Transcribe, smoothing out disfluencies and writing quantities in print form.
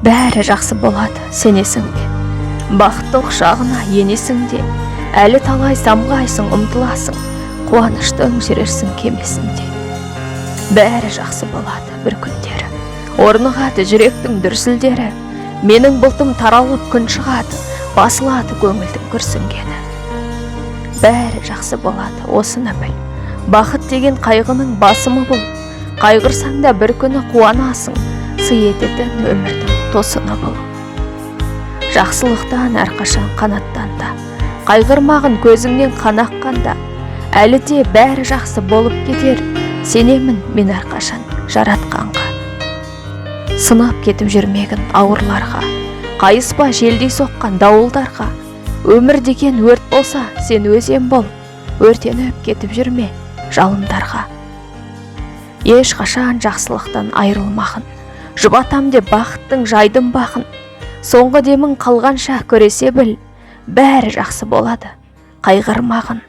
Бәрі жақсы болады, сенесің бе? Бақыттылық шағына енесің де, әлі талай самғайсың, ұмтыласың, қуаныштың жүрерсің кемесінде. Бәрі жақсы болады бір күндері, орнығады жүректің дүрсілдері, менің бұлтым таралып күн шығады, басылады көңілдің күрсінгені. Бәрі жақсы болады, осыны біл, бақыт деген қайғының басымы бұл, қайғырсаң да бір күні қуанасың, сый ететін өмірдің тосыны бұл. Жақсылықтан әрқашан қанаттанда, қайғырмағын көзіңнен қан аққанда, әлі де бәрі жақсы болып кетер, сенемін мен әрқашан жаратқанға. Сынап кетіп жүрмегін ауырларға, қайыспа желдей соққан дауылдарға, өмір деген өрт болса сен өзен бол, өртеніп кетіп жүрме жалындарға. Ешқашан жақсылықтан айрылмағын, жұбатам деп бақыттың жайдым бақын, соңғы демің қалғанша көресе біл, бәрі жақсы болады, қайғырмағын.